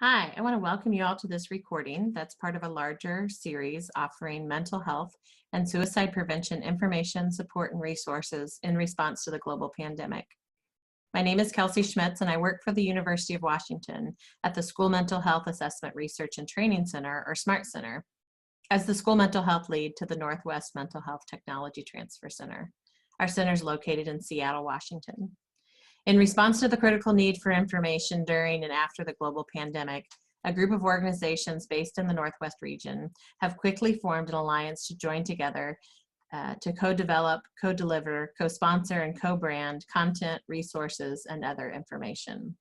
Hi, I want to welcome you all to this recording that's part of a larger series offering mental health and suicide prevention information, support, and resources in response to the global pandemic. My name is Kelsey Schmitz, and I work for the University of Washington at the School Mental Health Assessment Research and Training Center, or SMART Center, as the School Mental Health Lead to the Northwest Mental Health Technology Transfer Center. Our center is located in Seattle, Washington. In response to the critical need for information during and after the global pandemic, a group of organizations based in the Northwest region have quickly formed an alliance to join together to co-develop, co-deliver, co-sponsor, and co-brand content, resources, and other information.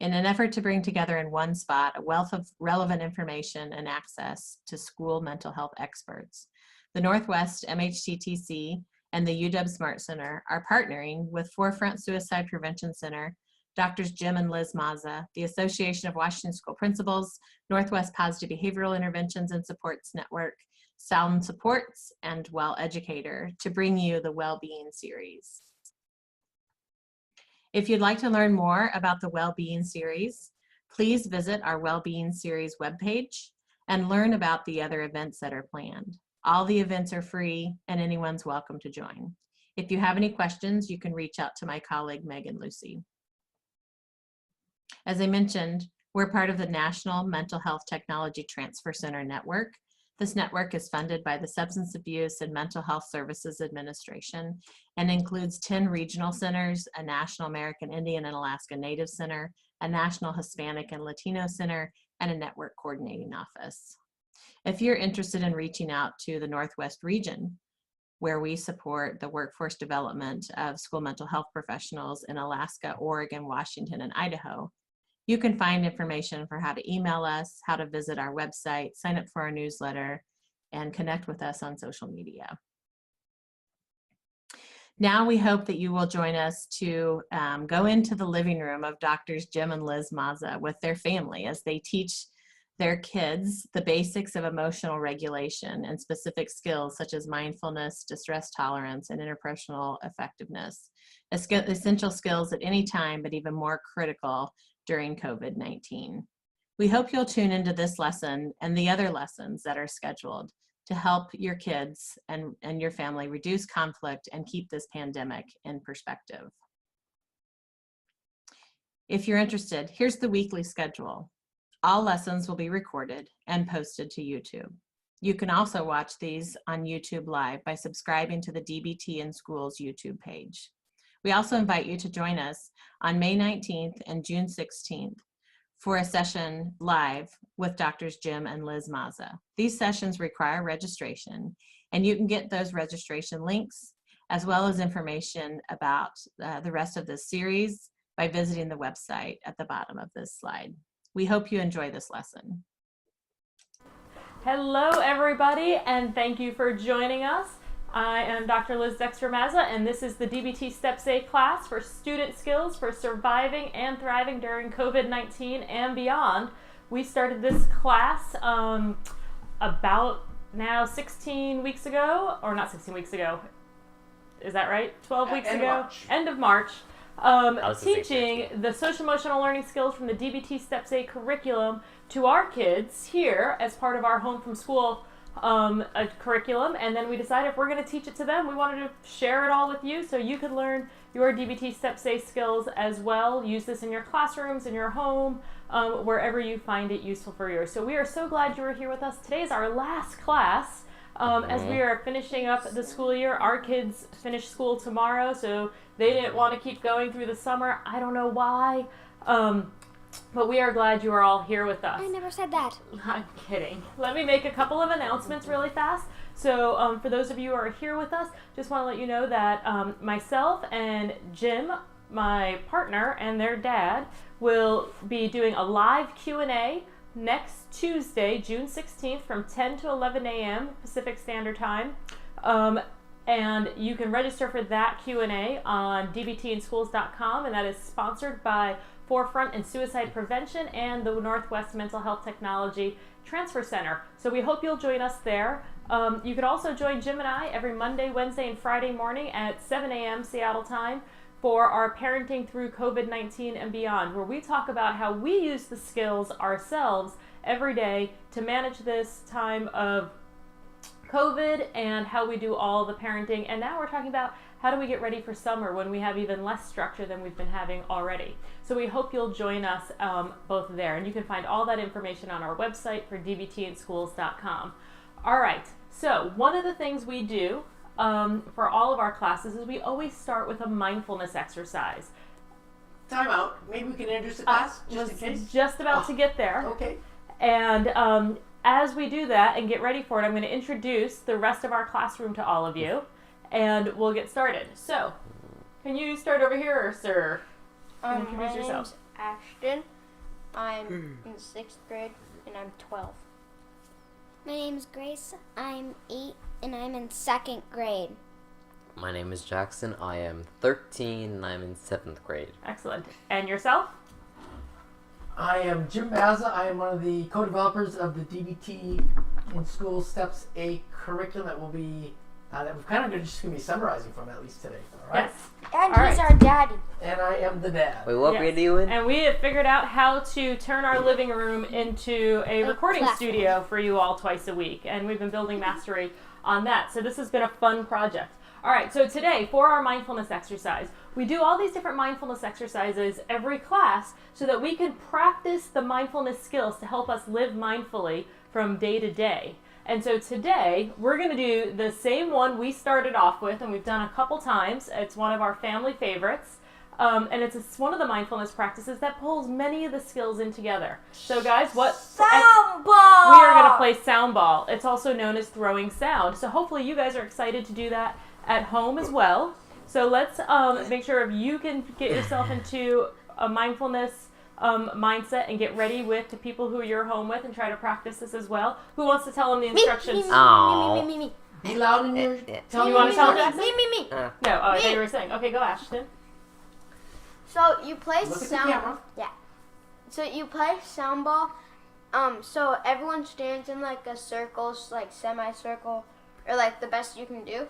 In an effort to bring together in one spot a wealth of relevant information and access to school mental health experts, the Northwest MHTTC and the UW Smart Center are partnering with Forefront Suicide Prevention Center, Drs. Jim and Liz Mazza, the Association of Washington School Principals, Northwest Positive Behavioral Interventions and Supports Network, Sound Supports, and Well Educator to bring you the Wellbeing Series. If you'd like to learn more about the Wellbeing Series, please visit our Wellbeing Series webpage and learn about the other events that are planned. All the events are free and anyone's welcome to join. If you have any questions, you can reach out to my colleague, Megan Lucy. As I mentioned, we're part of the National Mental Health Technology Transfer Center Network. This network is funded by the Substance Abuse and Mental Health Services Administration and includes 10 regional centers, a National American Indian and Alaska Native Center, a National Hispanic and Latino Center, and a network coordinating office. If you're interested in reaching out to the Northwest region, where we support the workforce development of school mental health professionals in Alaska, Oregon, Washington, and Idaho, you can find information for how to email us, how to visit our website, sign up for our newsletter, and connect with us on social media. Now we hope that you will join us to go into the living room of Drs. Jim and Liz Mazza with their family as they teach their kids the basics of emotional regulation and specific skills such as mindfulness, distress tolerance, and interpersonal effectiveness, essential skills at any time, but even more critical during COVID-19. We hope you'll tune into this lesson and the other lessons that are scheduled to help your kids and your family reduce conflict and keep this pandemic in perspective. If you're interested, here's the weekly schedule. All lessons will be recorded and posted to YouTube. You can also watch these on YouTube Live by subscribing to the DBT in Schools YouTube page. We also invite you to join us on May 19th and June 16th for a session live with Drs. Jim and Liz Mazza. These sessions require registration, and you can get those registration links as well as information about the rest of this series by visiting the website at the bottom of this slide. We hope you enjoy this lesson. Hello everybody, and thank you for joining us. I am Dr. Liz Dexter-Mazza, and this is the DBT Steps A class for student skills for surviving and thriving during COVID-19 and beyond. We started this class about now 16 weeks ago, or not 16 weeks ago, is that right? 12 weeks ago? End of March. Teaching the social emotional learning skills from the DBT Steps A curriculum to our kids here as part of our home from school curriculum, and then we decided if we're going to teach it to them, we wanted to share it all with you so you could learn your DBT Steps A skills as well. Use this in your classrooms, in your home, wherever you find it useful for you. So we are so glad you were here with us. Today is our last class. As we are finishing up the school year. Our kids finish school tomorrow, so they didn't want to keep going through the summer. I don't know why, but we are glad you are all here with us. I never said that. I'm kidding. Let me make a couple of announcements really fast. So for those of you who are here with us, just want to let you know that myself and Jim, my partner, and their dad will be doing a live Q&A next Tuesday, June 16th from 10 to 11 a.m. Pacific Standard Time. And you can register for that Q&A on dbtinschools.com, and that is sponsored by Forefront and Suicide Prevention and the Northwest Mental Health Technology Transfer Center. So we hope you'll join us there. You can also join Jim and I every Monday, Wednesday, and Friday morning at 7 a.m. Seattle time for our Parenting Through COVID-19 and Beyond, where we talk about how we use the skills ourselves every day to manage this time of COVID and how we do all the parenting. And now we're talking about how do we get ready for summer when we have even less structure than we've been having already. So we hope you'll join us both there. And you can find all that information on our website for dbtinschools.com. All right, so one of the things we do for all of our classes is we always start with a mindfulness exercise. Time out. Maybe we can introduce the class, just in case. Just about to get there. Okay. And as we do that and get ready for it, I'm going to introduce the rest of our classroom to all of you, and we'll get started. So, can you start over here, sir? Introduce yourself. My name's Ashton. I'm in 6th grade, and I'm 12. My name's Grace. I'm 8 and I'm in 2nd grade. My name is Jackson. I am 13 and I'm in 7th grade. Excellent. And yourself? I am Jim Mazza. I am one of the co-developers of the DBT in School Steps A curriculum that will be that we're kind of just going to be summarizing from at least today. All right. Yes. And All he's right. our daddy. And I am the dad. Wait, what Yes. grade are you in? And we have figured out how to turn our living room into a recording classroom. studio for you all twice a week. And we've been building mastery on that. So this has been a fun project. All right, so today for our mindfulness exercise, we do all these different mindfulness exercises every class so that we can practice the mindfulness skills to help us live mindfully from day to day. And so today we're going to do the same one we started off with, and we've done a couple times. It's one of our family favorites. And it's one of the mindfulness practices that pulls many of the skills in together. So guys, Sound we are going to ball! play sound ball. It's also known as throwing sound. So hopefully you guys are excited to do that at home as well. So let's make sure if you can get yourself into a mindfulness mindset and get ready with the people who you're home with and try to practice this as well. Who wants to tell them the instructions? Me. Be loud in your You want to tell them, Jackson? Me. No, oh, I thought you were saying. Okay, go Ashton. So you play Look at the sound. camera. Yeah. So you play sound ball. So everyone stands in like a circle, like semicircle, or like the best you can do,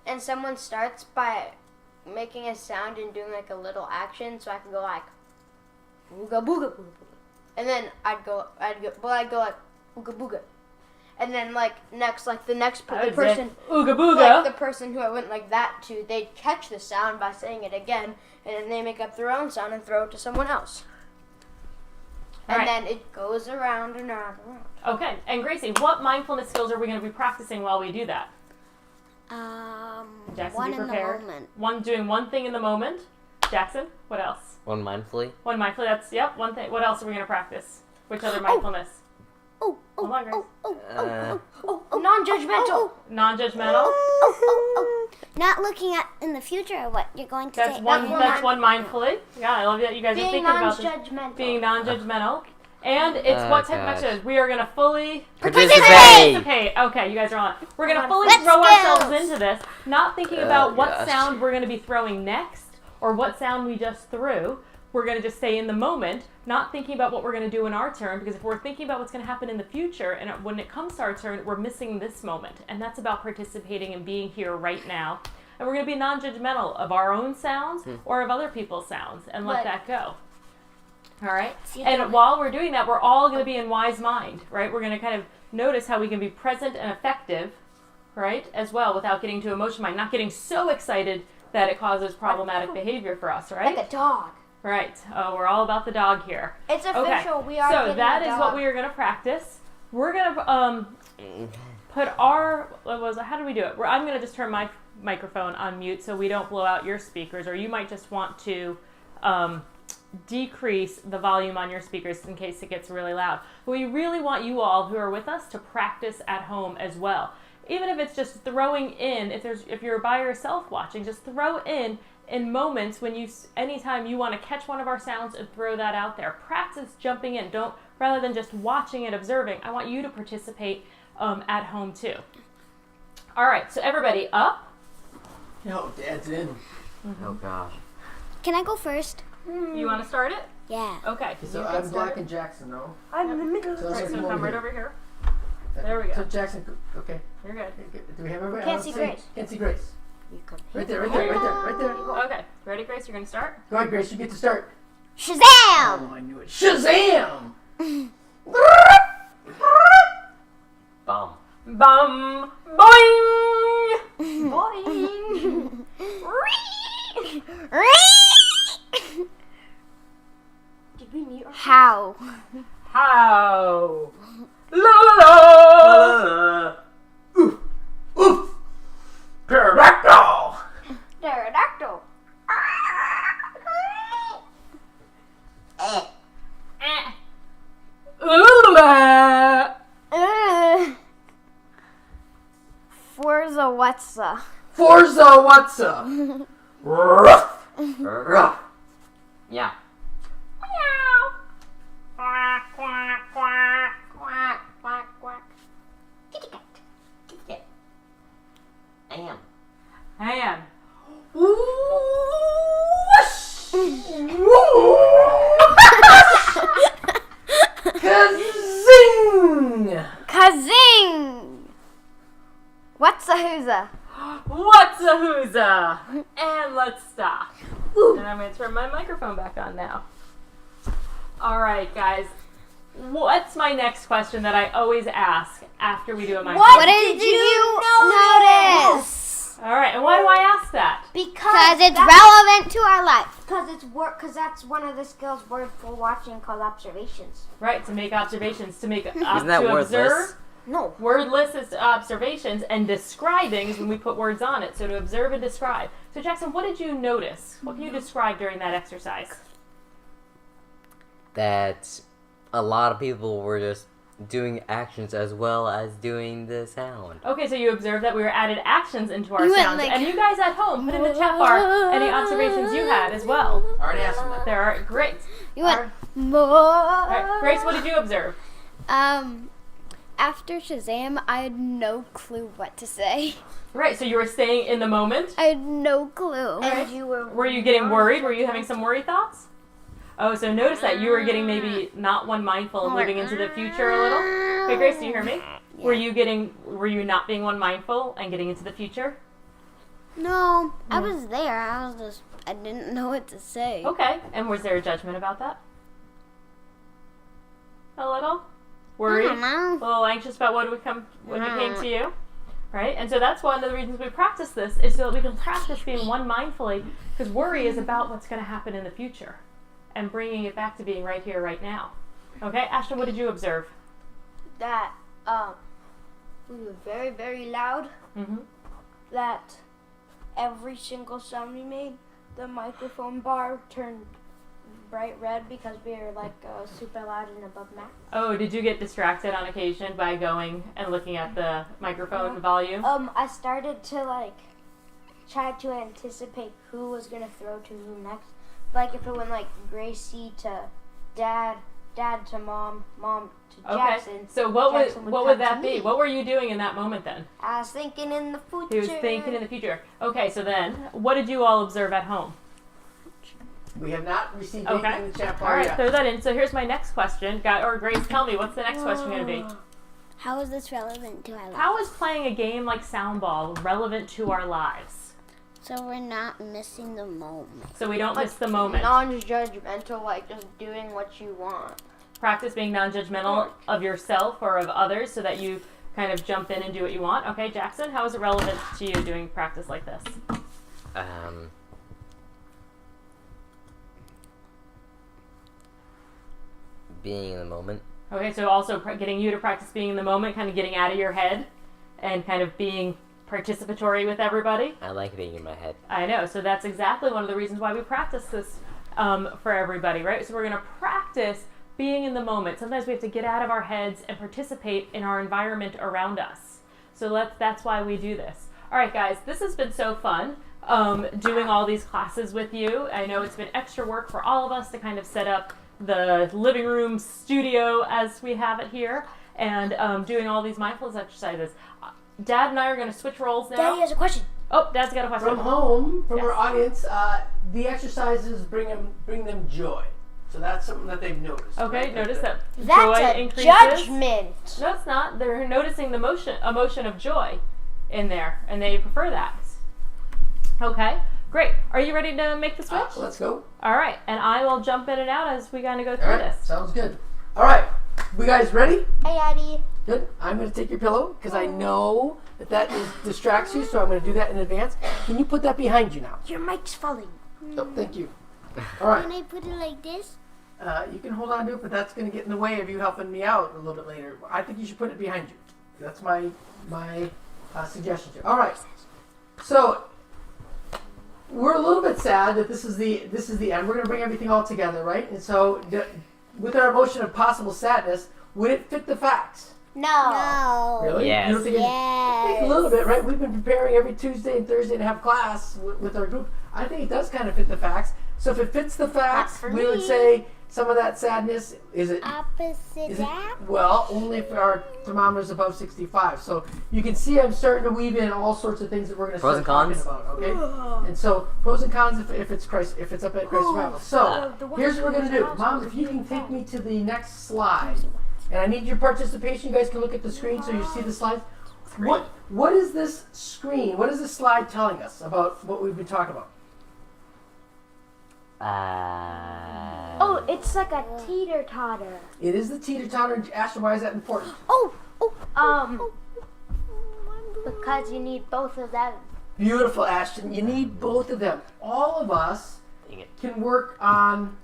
and someone starts by making a sound and doing like a little action. So I can go like ooga booga booga, and then I'd go like ooga booga, and then like the next the person. Ooga booga. Like the person who I went like that to, they catch the sound by saying it again, and then they make up their own sound and throw it to someone else. All And right. then it goes around and around and around. Okay, and Gracie, what mindfulness skills are we going to be practicing while we do that? Jackson, One be in the prepared. moment. Doing one thing in the moment. Jackson, what else? One mindfully. One mindfully, that's, yep, one thing. What else are we going to practice? Which other mindfulness? Oh, Hold on, Grace. Non-judgmental. Non-judgmental. Not looking at in the future or what you're going to That's say. one. Okay. That's one mindfully. Yeah, I love that you guys are Being thinking about this. non-judgmental. Being non-judgmental. And it's what type of gosh. exercise? We are going to fully Participate! Okay, you guys are on. We're going to fully Let's throw go. ourselves into this, not thinking about what gosh. sound we're going to be throwing next or what sound we just threw. We're going to just stay in the moment, not thinking about what we're going to do in our turn, because if we're thinking about what's going to happen in the future, and when it comes to our turn, we're missing this moment. And that's about participating and being here right now. And we're going to be non-judgmental of our own sounds or of other people's sounds and let Right. that go. All right? And while we're doing that, we're all going to be in wise mind, right? We're going to kind of notice how we can be present and effective, right, as well, without getting too emotional mind, not getting so excited that it causes problematic behavior for us, right? Like a dog. Right. Oh, we're all about the dog here. It's official. Okay. We are So getting that a is dog. what we are going to practice. We're going to put our, how do we do it? I'm going to just turn my microphone on mute so we don't blow out your speakers, or you might just want to decrease the volume on your speakers in case it gets really loud. But we really want you all who are with us to practice at home as well. Even if it's just throwing in, if you're by yourself watching, just throw in moments when anytime you want to catch one of our sounds and throw that out there. Practice jumping in. Rather than just watching and observing, I want you to participate at home too. All right, so everybody up. No, Dad's in. Oh gosh. Can I go first? You want to start it? Yeah. Okay. So I'm Jack and Jackson, no? I'm in the middle. So All right, so come right over here. Okay. There we go. So Jackson, okay. You're good. Do we have everybody? Can't see Let's Grace. Can't see Grace. You can Right there, right there, right there, right there. Okay, ready, Grace? You're gonna start. Go ahead, Grace. You get to start. Shazam! Oh, I knew it. Shazam! Bomb. Bum, boing, boing. Did we meet our How? how, la la la. Oof! Oof! Pterodactyl! pterodactyl? Forza Whatsa. Forza, what's up? Ruff! Ruff. Yeah. Quack, quack, quack. Quack, quack, quack. Am. Ham. Whoosh! Kazing! Kazing! What's a hooza? What's a hooza? And let's stop. And I'm going to turn my microphone back on now. All right, guys. What's my next question that I always ask after we do a microphone? What did you notice? All right, and why do I ask that? Because it's relevant to our life. Because that's one of the skills word for watching called observations. Right, to make observations, to make Isn't that to wordless? observe. No. Wordless is observations, and describing is when we put words on it. So to observe and describe. So Jackson, what did you notice? What can you describe during that exercise? That a lot of people were just doing actions as well as doing the sound. Okay, so you observed that we were added actions into our You went sounds. like- And you guys at home, put in the chat bar any observations you had as well. Already asked him that. There are great. You went All right, Grace, what did you observe? After Shazam, I had no clue what to say. Right, so you were staying in the moment. I had no clue. And you Were you getting worried? Were you having some worry thoughts? Oh, so notice that you were getting maybe not one mindful and moving into the future a little. Hey, Grace, do you hear me? Yeah. Were you not being one mindful and getting into the future? No, I was there. I didn't know what to say. Okay, and was there a judgment about that? A little? Worried? I don't know. A little anxious about what came to you? Right? And so that's one of the reasons we practice this, is so that we can practice being one mindfully, because worry is about what's going to happen in the future and bringing it back to being right here, right now. Okay, Ashton, what did you observe? that we were very, very loud. Mm-hmm. That every single sound we made, the microphone bar turned bright red because we were like super loud and above max. Oh, did you get distracted on occasion by going and looking at the microphone volume? I started to like try to anticipate who was gonna throw to who next. Like if it went like Gracie to Dad, Dad to Mom, Mom to Jackson. Okay. So what Jackson would come that to be? me. What were you doing in that moment then? I was thinking in the future. He was thinking in the future. Okay, so then what did you all observe at home? We have not received Okay. anything in the chat bar All right, yet. throw that in. So here's my next question. Or Grace, tell me, what's the next question going to be? How is this relevant to our life? How is playing a game like Soundball relevant to our lives? So we're not missing the moment. So we don't miss the moment. Non-judgmental, like just doing what you want. Practice being non-judgmental of yourself or of others so that you kind of jump in and do what you want. Okay, Jackson, how is it relevant to you doing practice like this? Being in the moment. Okay, so also getting you to practice being in the moment, kind of getting out of your head and kind of being participatory with everybody. I like being in my head. I know, so that's exactly one of the reasons why we practice this for everybody, right? So we're going to practice being in the moment. Sometimes we have to get out of our heads and participate in our environment around us. So that's why we do this. All right, guys, this has been so fun doing all these classes with you. I know it's been extra work for all of us to kind of set up the living room studio as we have it here and doing all these mindfulness exercises. Dad and I are going to switch roles now. Daddy has a question. Oh, Dad's got a question. From home, from Yes. our audience, the exercises bring them joy. So that's something that they've noticed. Okay, right? notice that That's joy a increases. judgment. No, it's not. They're noticing the emotion of joy in there, and they prefer that. Okay, great. Are you ready to make the switch? Let's go. All right, and I will jump in and out as we kind of go All through right, this. sounds good. All right, we guys ready? Hey, Daddy. Good. I'm going to take your pillow because I know that distracts you, so I'm going to do that in advance. Can you put that behind you now? Your mic's falling. Oh, thank you. All right. Can I put it like this? You can hold on to it, but that's going to get in the way of you helping me out a little bit later. I think you should put it behind you. That's my suggestion to you. All right. So we're a little bit sad that this is the end. We're going to bring everything all together, right? And so with our emotion of possible sadness, would it fit the facts? No. Really? Yes. You don't think I think a little bit, right? We've been preparing every Tuesday and Thursday to have class with our group. I think it does kind of fit the facts. So if it fits the facts, for we would me. say some of that sadness is it. Opposite Is that? it, well, only if our thermometer is above 65. So you can see I'm starting to weave in all sorts of things that we're going to Pros start and talking cons? about. Okay, and so pros and cons if it's up at Christ Survival. So here's what we're going to do, Mom. If you can take me to the next slide, and I need your participation. You guys can look at the screen so you see the slides. What is this screen? What is this slide telling us about what we've been talking about? Oh, it's like a teeter-totter. It is the teeter-totter. Ashton, why is that important? Because you need both of them. Beautiful, Ashton. You need both of them. All of us can work on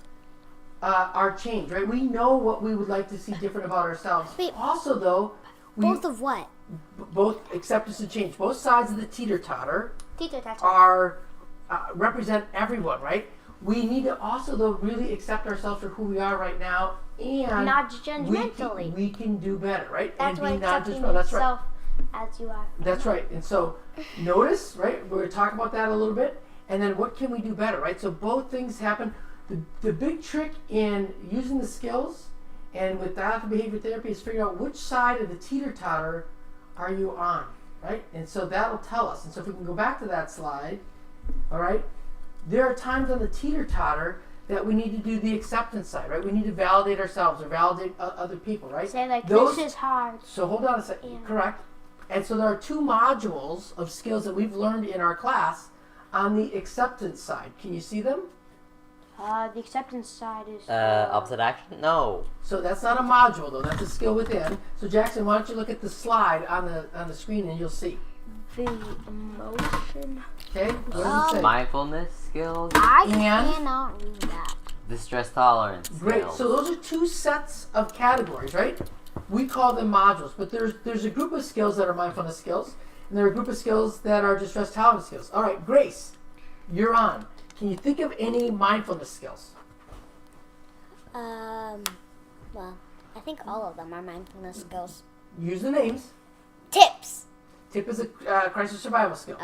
our change, right? We know what we would like to see different about ourselves. Wait. Also, though, Both of what? both acceptance and change. Both sides of the teeter-totter Teeter-totter. are represent everyone, right? We need to also, though, really accept ourselves for who we are right now, and Not judgmentally. we can do better, right? That's and why be accepting non-judgmental. That's right. yourself as you are. That's right. And so notice, right? We're going to talk about that a little bit. And then what can we do better, right? So both things happen. The big trick in using the skills and with dialectical behavior therapy is figuring out which side of the teeter-totter are you on, right? And so that'll tell us. And so if we can go back to that slide, all right? There are times on the teeter-totter that we need to do the acceptance side, right? We need to validate ourselves or validate other people, right? Say like, Those- this is hard. So hold on a second. Correct. And so there are two modules of skills that we've learned in our class on the acceptance side. Can you see them? The acceptance side is... Opposite action? No. So that's not a module though. That's a skill within. So Jackson, why don't you look at the slide on the screen and you'll see. The emotion. Okay. What does it say? Mindfulness skills, I And- cannot read that. the stress tolerance Great. skills. So those are two sets of categories, right? We call them modules, but there's a group of skills that are mindfulness skills, and there are a group of skills that are just stress tolerance skills. All right, Grace, you're on. Can you think of any mindfulness skills? Well, I think all of them are mindfulness skills. Use the names. Tips. Tip is a crisis survival skill.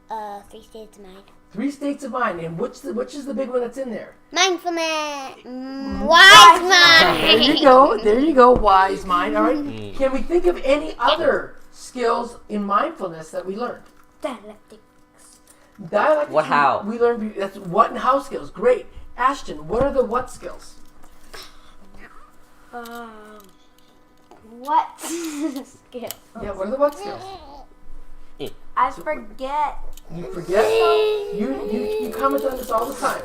3 states of mind. 3 states of mind, and which is the big one that's in there? Mindfulness. Wise There mind. you go. There you go. Wise mind. All right. Can we think of any other skills in mindfulness that we learned? Dialectic. Dialectics. What, how? We learned that's what and how skills. Great. Ashton, what are the what skills? What skill? Yeah, what are the what skills? I forget. You forget. You comment on this all the time.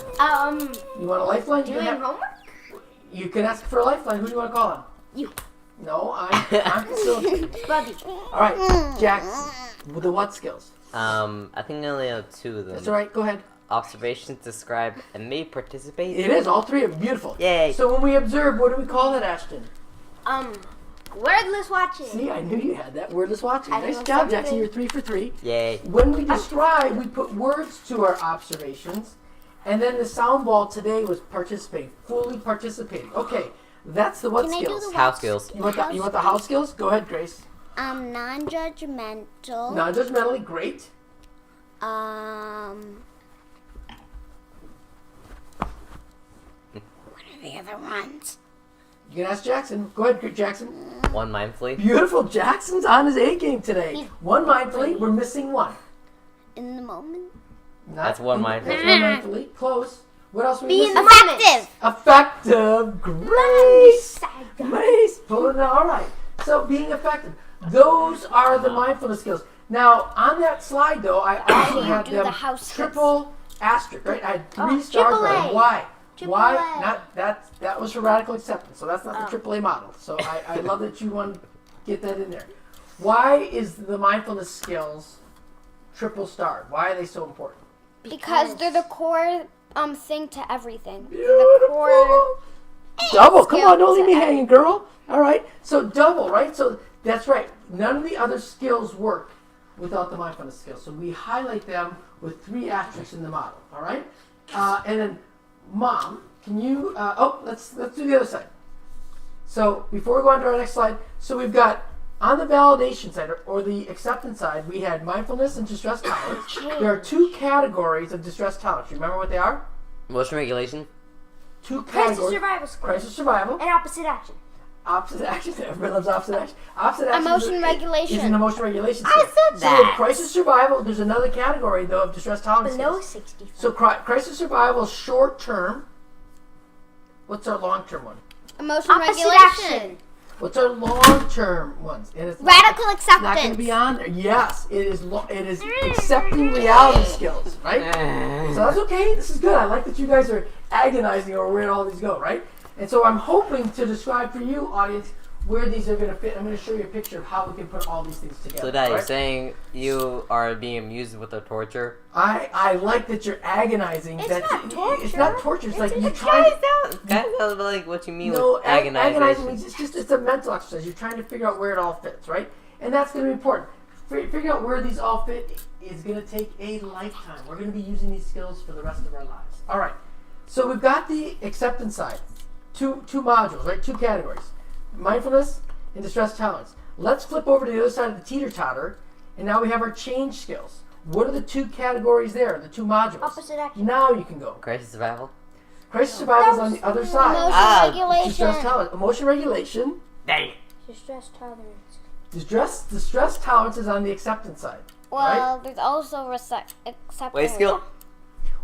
You want a lifeline? Doing homework? You can ask for a lifeline. Who do you want to call on? You. No, I'm facilitating. Bubby. All right, Jackson. With the what skills? I think I only have 2 of them. That's all right. Go ahead. Observations, describe, and may participate. It is all 3 of them. Beautiful. Yay. So when we observe, what do we call it, Ashton? Wordless watching. See, I knew you had that. Wordless watching. I Nice know job, something. Jackson. You're 3 for 3. Yay. When we describe, we put words to our observations, and then the sound ball today was participate, fully participating. Okay, that's the what Can I do skills. the How what skills. You want the how skills? Go ahead, Grace. Non-judgmental. Non-judgmentally, great. What are the other ones? You can ask Jackson. Go ahead, Jackson. 1 mindfully. Beautiful. Jackson's on his A game today. 1 mindfully. We're missing 1. In the moment. That's 1 mindfully. That's 1 mindfully. Close. What else are we Be in missing? the Effective. Effective. Grace. Grace. Pull it out. All right. So being effective. Those are the mindfulness skills. Now, on that slide, though, I also had do them the house triple asterisk, right? I had 3 Oh, stars. triple Right? A. Why? Triple Why? A. Not that was for radical acceptance, so that's not the AAA model. So I love that you want to get that in there. Why is the mindfulness skills triple starred? Why are they so important? Because they're the core thing to everything. They're the Beautiful. core. Double. Come on, don't leave me skills to hanging, girl. All right. So double, right? So that's right. None of the other skills work without the mindfulness skills. So we highlight them with 3 asterisks in the model. All right. And then, Mom, can you? Let's do the other side. So before we go on to our next slide, so we've got on the validation side or the acceptance side, we had mindfulness and distress tolerance. There are 2 categories of distress tolerance. You remember what they are? Motion regulation. 2 Crisis categories. survival skill. Crisis survival. And opposite action. Opposite action. Everybody loves opposite action. Opposite action Emotion regulation. is an emotion regulation. I skill. said So with that. crisis survival, there's another category though of distress tolerance. Below skills. 65. So crisis survival is short term. What's our long term one? Emotion Opposite regulation. action. What's our long term ones? And it's Radical not going to acceptance. be on there. Yes, it is. It is accepting reality skills, right? So that's okay. This is good. I like that you guys are agonizing over where all these go, right? And so I'm hoping to describe for you, audience, where these are going to fit. I'm going to show you a picture of how we can put all these things together. So Dad, you're right? saying you are being amused with the torture? I like that you're agonizing. It's that not torture. It's not torture. It's like you That trying. sounds like what you mean No, with agonizing agonization. means it's a mental exercise. You're trying to figure out where it all fits, right? And that's going to be important. Figure out where these all fit is going to take a lifetime. We're going to be using these skills for the rest of our lives. All right. So we've got the acceptance side. Two modules, right? 2 categories. Mindfulness and distress tolerance. Let's flip over to the other side of the teeter-totter, and now we have our change skills. What are the 2 categories there, the 2 modules? Opposite action. Now you can go. Crisis survival? Crisis survival is on the other side. Emotion Distress regulation. tolerance. Emotion regulation. Distress tolerance. Distress tolerance is on the acceptance side. Well, there's also acceptance. Wave skill?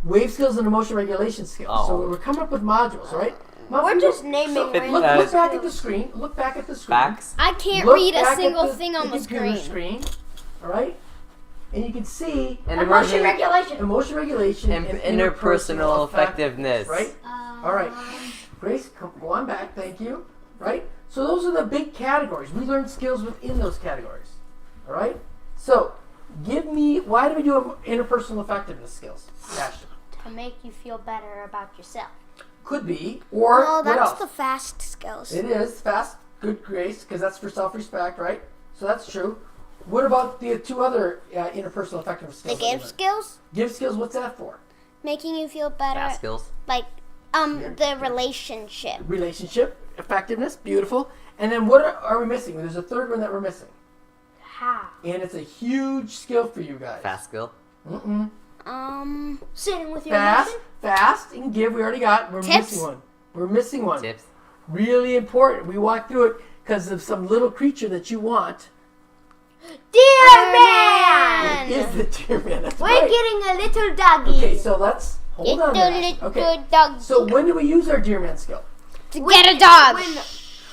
Wave skills and emotion regulation skills. So Oh. we're coming up with modules, all right? Mom, We're can just you- naming so random look skills. back at the screen. Look back at the screen. Facts? I can't Look read back a at single the thing on the computer screen. All right? And you can see And Emotion regulation. emotion regulation and and interpersonal effectiveness. Right? All right. Grace, go on back. Thank you. Right? So those are the big categories. We learn skills within those categories. All right? So give me, why do we do interpersonal effectiveness skills? Ashton. To make you feel better about yourself. Could be. Or Well, what that's else? the fast skills. It is fast, good grace, because that's for self-respect, right? So that's true. What about the 2 other interpersonal effectiveness The skills? that we give learned? skills, Give skills, what's that for? making you feel better. Fast skills? Like, the relationship. Relationship, effectiveness, beautiful. And then what are we missing? There's a 3rd one that we're missing. How? And it's a huge skill for you guys. Fast skill? Mm-mm. Sitting with your Fast, emotion. fast, and give, we already got. We're Tips. missing one. We're missing one. Tips? Really important. We walk through it because of some little creature that you want. Dear man! It is the deer man. That's We're right. getting a little doggy. Okay, so let's hold on there. Little Okay. dog So when do we use our deer man skill? to get a dog.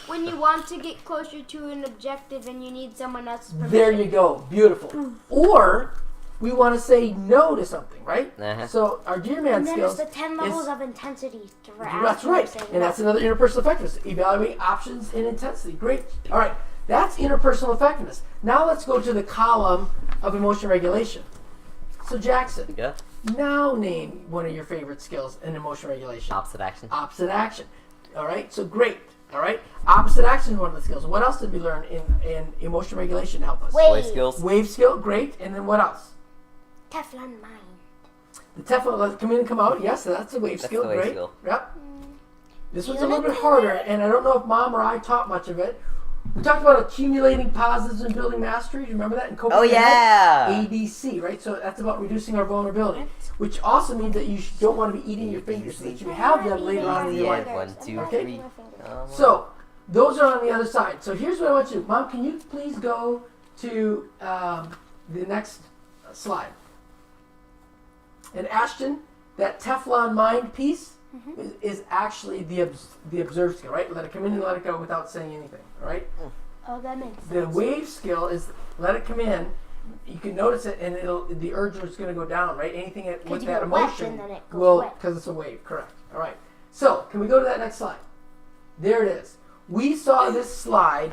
When you want to get closer to an objective and you need someone else's permission. There you go. Beautiful. Or we want to say no to something, right? Uh-huh. So our deer man And then skills. it's the 10 levels is- of intensity. That's right. And that's another interpersonal effectiveness. Evaluate options and intensity. Great. All right. That's interpersonal effectiveness. Now let's go to the column of emotion regulation. So Jackson, Yeah? now name one of your favorite skills in emotion regulation. Opposite action? Opposite action. All right. So great. All right. Opposite action is one of the skills. What else did we learn in emotion regulation to help us? Wave skills? Wave skill. Great. And then what else? Teflon mind. The Teflon, let come in and come out. Yes, that's a wave That's skill. the wave Great. skill. Yep. This one's a little bit harder, and I don't know if Mom or I taught much of it. We talked about accumulating positives and building mastery. Do you remember that in coping? Oh, yeah! ABC, right? So that's about reducing our vulnerability, which also means that you don't want to be eating your fingers so that you have them later on in your life. Yeah, 1, 2, Okay. 3. So those are on the other side. So here's what I want you to do. Mom, can you please go to the next slide? And Ashton, that Teflon mind piece is actually the observe skill, right? Let it come in and let it go without saying anything, all right? Oh, that makes sense. The wave skill is let it come in you can notice it, and the urge is going to go down, right? Anything with you that go left emotion and then it goes will, away. because it's a wave, correct. All right. So, can we go to that next slide? There it is. We saw this slide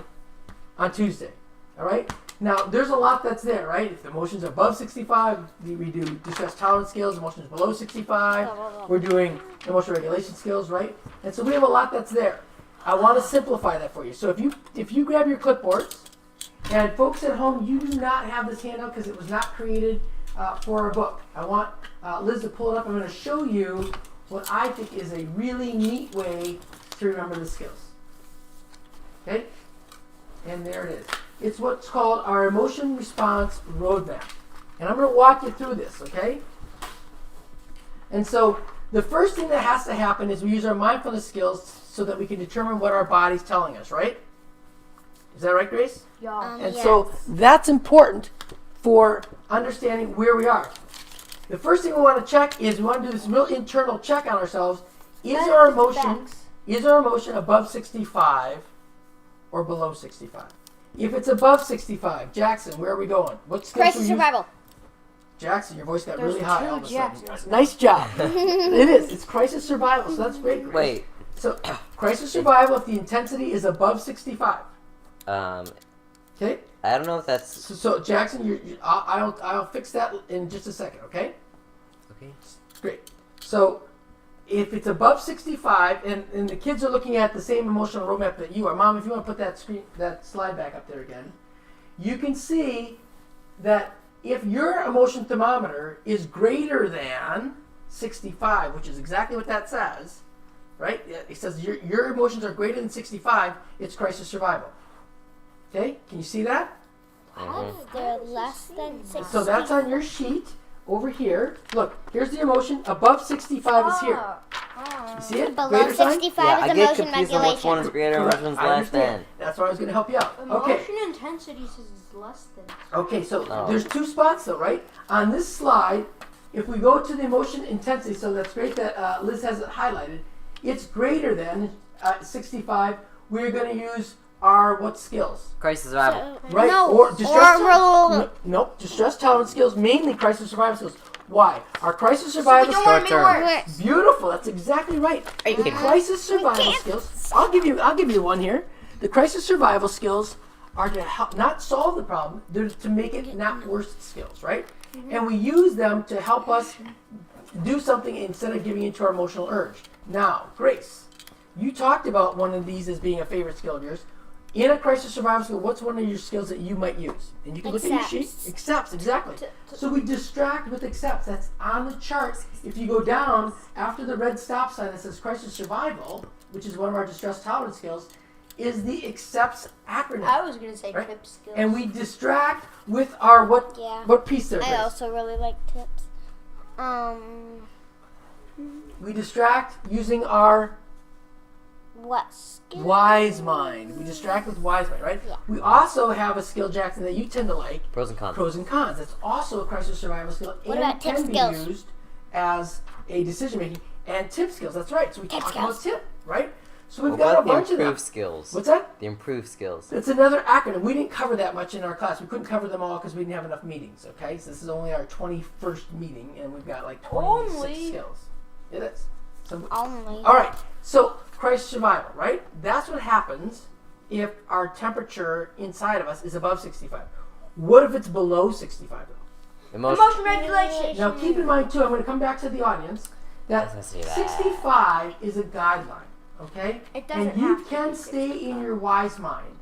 on Tuesday, all right? Now, there's a lot that's there, right? If the emotion's above 65, we do distress tolerance skills. Emotions below 65, we're doing emotional regulation skills, right? And so we have a lot that's there. I want to simplify that for you. So if you grab your clipboards, and folks at home, you do not have this handout because it was not created for our book. I want Liz to pull it up. I'm going to show you what I think is a really neat way to remember the skills. Okay? And there it is. It's what's called our emotion response roadmap. And I'm going to walk you through this, okay? And so the first thing that has to happen is we use our mindfulness skills so that we can determine what our body's telling us, right? Is that right, Grace? Yeah. And so that's important for understanding where we are. The first thing we want to check is we want to do this real internal check on ourselves. Is our emotion above 65 or below 65? If it's above 65, Jackson, where are we going? What skills Crisis we survival. Jackson, your voice got really high all of a sudden. Jacksons. Nice job. It is. It's crisis survival, so that's great, Grace. Wait. So, crisis survival if the intensity is above 65. Okay? I don't know if that's So Jackson, I'll fix that in just a second, okay? okay. Great. So if it's above 65, and the kids are looking at the same emotional roadmap that you are, Mom, if you want to put that slide back up there again, you can see that if your emotion thermometer is greater than 65, which is exactly what that says, right? It says your emotions are greater than 65, it's crisis survival. Okay, can you see that? They're less than 60. So that's on your sheet over here. Look, here's the emotion. Above 65 is here. You see it? Below Greater sign? 65 Yeah, I is get emotion confused on which one is regulation. greater and which one's I less understand. than. That's why I was going to help you out. Okay. Emotion intensity says it's less than. Okay, so Oh. there's two spots though, right? On this slide, if we go to the emotion intensity, so that's great that Liz has it highlighted. It's greater than 65. We're going to use our what skills? Crisis survival. Right? No, Or distress or nope, distress tolerance skills, mainly crisis survival skills. Why? Our crisis survival skills. Short term. Beautiful. That's exactly right. Are you The kidding? crisis survival skills. I'll give you one here. The crisis survival skills are to help not solve the problem. They're to make it not worse skills, right? And we use them to help us do something instead of giving into our emotional urge. Now, Grace, you talked about one of these as being a favorite skill of yours. In a crisis survival skill, what's one of your skills that you might use? And you can look at your sheet. Accepts, exactly. So we distract with accepts. That's on the chart. If you go down after the red stop sign that says crisis survival, which is one of our distress tolerance skills, is the accepts acronym. I was gonna say Right? tip skills. And we distract with our what piece there, I Grace? also really like tips. We distract using our What skill? wise mind. We distract with wise mind, right? Yeah. We also have a skill, Jackson, that you tend to like. Pros and cons. Pros and cons. That's also a crisis survival skill What and about tip can skills? be used as a decision making and tip skills. That's right. So we Tip talk skills. about tip, right? So we've What got a about the bunch of them. improved skills? What's that? The improved skills. That's another acronym. We didn't cover that much in our class. We couldn't cover them all because we didn't have enough meetings. Okay, so this is only our 21st meeting, and we've got like 26 Only? skills. It is. So, Only. all right. So crisis survival, right? That's what happens if our temperature inside of us is above 65. What if it's below 65 though? Emotion regulation. Now keep in mind too, I'm going to come back to the audience, that Let's see that. 65 is a guideline, okay? It doesn't And you have to can be stay in your wise mind,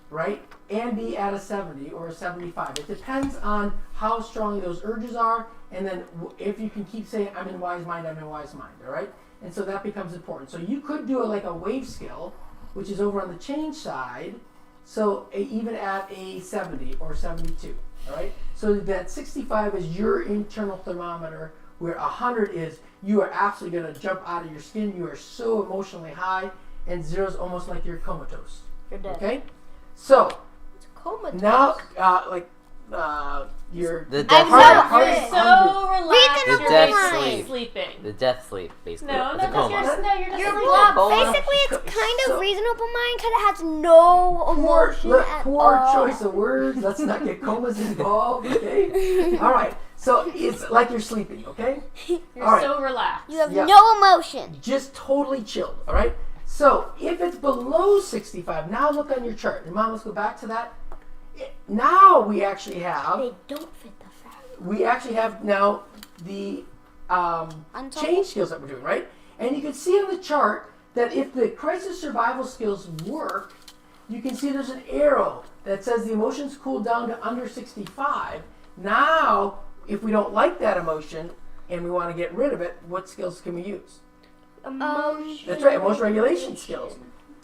right? And be at a 70 or a 75. It depends on how strongly those urges are, and then if you can keep saying, I'm in wise mind, all right? And so that becomes important. So you could do like a wave skill, which is over on the change side, so even at a 70 or 72, all right? So that 65 is your internal thermometer, where 100 is you are absolutely going to jump out of your skin. You are so emotionally high, and 0 is almost like you're comatose. You're dead. Okay? So It's comatose. now, You're The I'm death so sleep. You're so relaxed, The you're death basically sleep. sleeping. The death sleep, basically. No, It's a coma. you're just You're sleeping. blocked. Coma. Basically, it's kind So- of reasonable mind because it has no emotion at poor all. choice of words. Let's not get comas involved, okay? All right. So it's like you're sleeping, okay? You're All right. so relaxed. You have Yeah. no emotion. Just totally chilled, all right? So if it's below 65, now look on your chart. And Mom, let's go back to that. Now we actually have They don't fit the fact. now the change skills that we're doing, right? And you can see on the chart that if the crisis survival skills work, you can see there's an arrow that says the emotions cool down to under 65. Now, if we don't like that emotion and we want to get rid of it, what skills can we use? That's right, emotion regulation skills.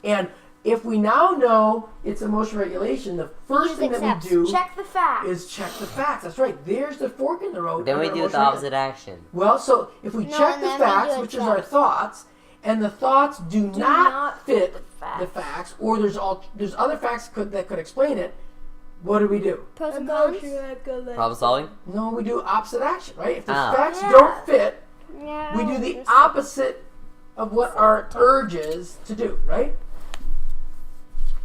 And if we now know it's emotion regulation, the first Use thing that accepts. we do Check the facts. is check the facts. That's right. There's the fork in the road. Then we under do the emotion opposite action. Well, so if we No, check and the then we facts, do a which is our check. thoughts, and the thoughts do not not fit fit the facts, or there's other facts that could explain it, what do? Pros and cons. Problem solving? No, we do opposite action, right? If the Ah. facts don't fit, Yeah. we do the opposite of what our urge is to do, right?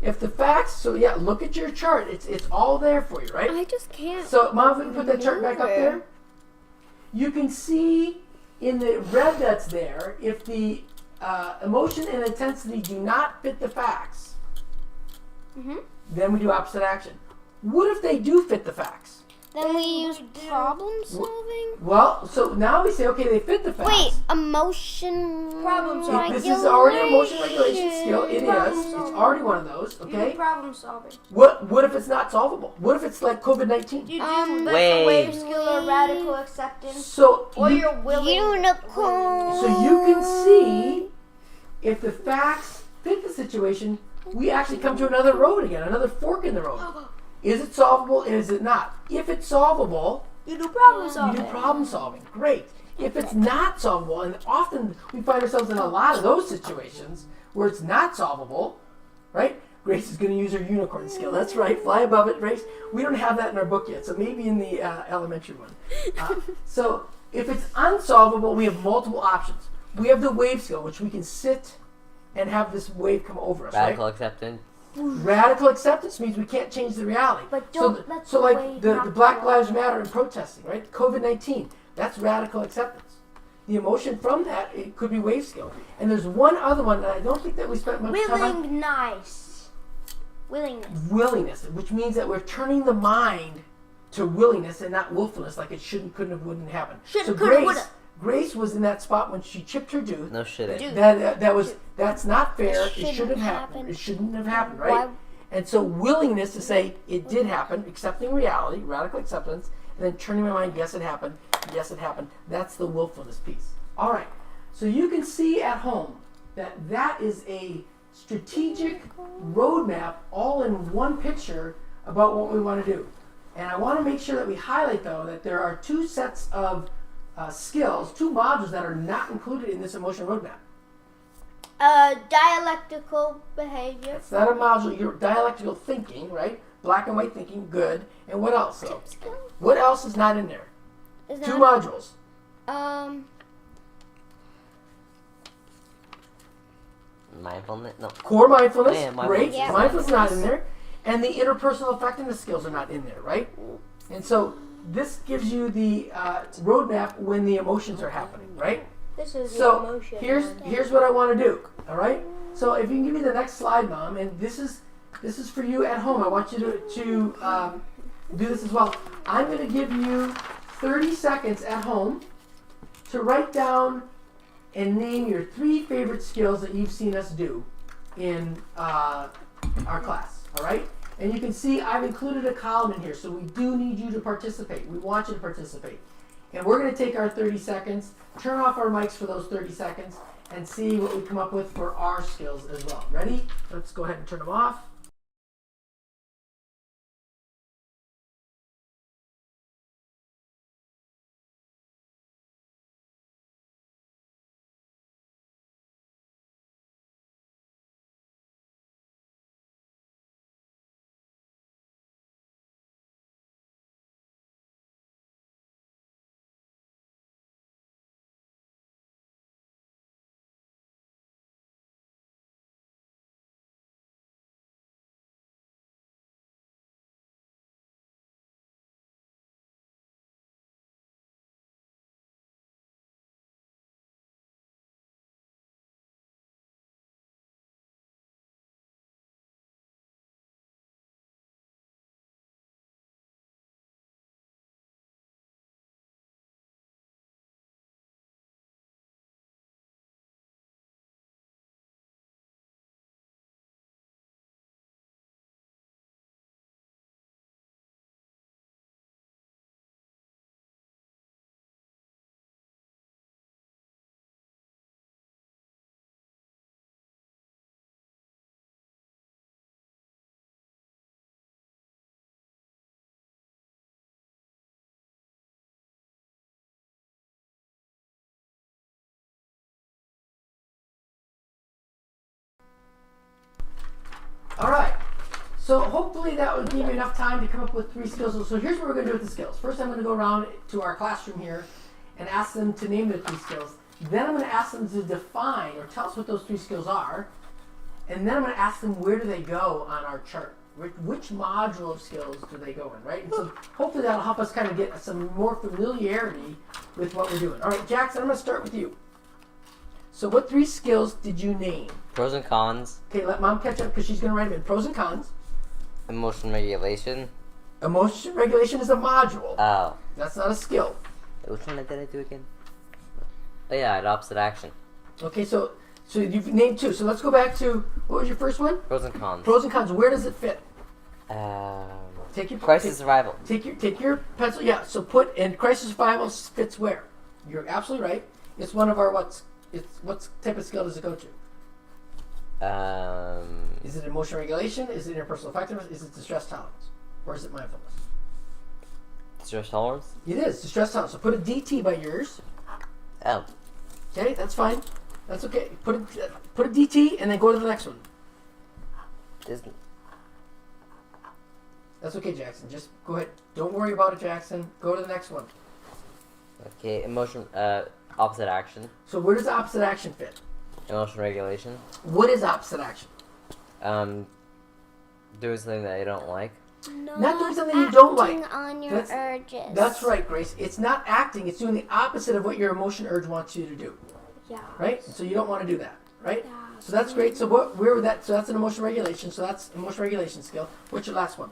If the facts, so yeah, look at your chart. It's all there for you, right? I just can't. So, Mom, if we can put that chart back up there, you can see in the red that's there, if the emotion and intensity do not fit the facts, then we do opposite action. What if they do fit the facts? Then we use problem solving. Well, so now we say, okay, they fit the facts. Wait, emotion. Problem solving. This is already an emotion regulation skill. It is. It's already one of those. Okay. Problem solving. What if it's not solvable? What if it's like COVID-19? You do Um, like wave. a wave skill or radical acceptance, So or you, you're willing. Unicorn. so you can see if the facts fit the situation, we actually come to another road again, another fork in the road. Is it solvable? Is it not? If it's solvable, You do problem you solving. do problem solving. Great. If it's not solvable, and often we find ourselves in a lot of those situations where it's not solvable, right? Grace is going to use her unicorn skill. That's right. Fly above it, Grace. We don't have that in our book yet, so maybe in the elementary one. So if it's unsolvable, we have multiple options. We have the wave skill, which we can sit and have this wave come over us, Radical right? acceptance. Radical acceptance means we can't change the reality. But so, don't let so the like wave the knock Black you Lives over. Matter and protesting, right? COVID-19, that's radical acceptance. The emotion from that, it could be wave skill. And there's one other one that I don't think that we spent much time on. Willingness. Willingness, which means that we're turning the mind to willingness and not willfulness, like it shouldn't, couldn't have, wouldn't happen. Shoulda, So coulda, woulda. Grace was in that spot when she chipped her tooth. No shit. That's not fair. It shouldn't shouldn't have happen. happened. It shouldn't have happened, right? Why- And so willingness to say it did happen, accepting reality, radical acceptance, and then turning my mind, yes it happened, that's the willfulness piece. All right, so you can see at home that is a strategic roadmap all in one picture about what we want to do. And I want to make sure that we highlight, though, that there are two sets of skills, two modules that are not included in this emotion roadmap. Dialectical behavior. It's not a module, your dialectical thinking, right? Black and white thinking, good. And what else, though? What else is not in there? Is Two not- modules. Mindfulness? No. Core mindfulness, Yeah, mindfulness. great. Yeah. Mindfulness is not in there. And the interpersonal effectiveness skills are not in there, right? And so this gives you the roadmap when the emotions are happening, right? This is the So emotion. here's what I want to do. All right. So if you can give me the next slide, Mom, and this is for you at home. I want you to do this as well. I'm going to give you 30 seconds at home to write down and name your 3 favorite skills that you've seen us do in our class. All right. And you can see I've included a column in here, so we do need you to participate. We want you to participate. And we're going to take our 30 seconds, turn off our mics for those 30 seconds, and see what we come up with for our skills as well. Ready? Let's go ahead and turn them off. All right. So hopefully that would give you enough time to come up with 3 skills. So here's what we're going to do with the skills. First, I'm going to go around to our classroom here and ask them to name their 3 skills. Then I'm going to ask them to define or tell us what those 3 skills are. And then I'm going to ask them where do they go on our chart. Which module of skills do they go in, right? And so hopefully that'll help us kind of get some more familiarity with what we're doing. All right, Jackson, I'm going to start with you. So what 3 skills did you name? Pros and cons. Okay, let Mom catch up because she's going to write them in. Pros and cons. Emotion regulation. Emotion regulation is a module. Oh. That's not a skill. Which one did I do again? Oh yeah, at opposite action. Okay, so you've named 2. So let's go back to, what was your first one? Pros and cons. Pros and cons. Where does it fit? Crisis Take survival. Take your pencil. Yeah. So put in crisis survival fits where? You're absolutely right. It's one of our what type of skill does it go to? Is it emotion regulation? Is it interpersonal effectiveness? Is it distress tolerance? Or is it mindfulness? Distress tolerance. It is distress tolerance. So put a DT by yours. Oh. Okay, that's fine. That's okay. Put a DT and then go to the next one. Disney. That's okay, Jackson. Just go ahead. Don't worry about it, Jackson. Go to the next one. Okay, emotion. Opposite action. So where does opposite action fit? Emotion regulation. What is opposite action? Doing something that I don't like. Not doing something you don't like. Acting on your urges. That's right, Grace. It's not acting. It's doing the opposite of what your emotion urge wants you to do. Yeah. Right? So you don't want to do that, right? Yeah. So that's great. So where would that? So that's an emotion regulation. So that's emotion regulation skill. What's your last one?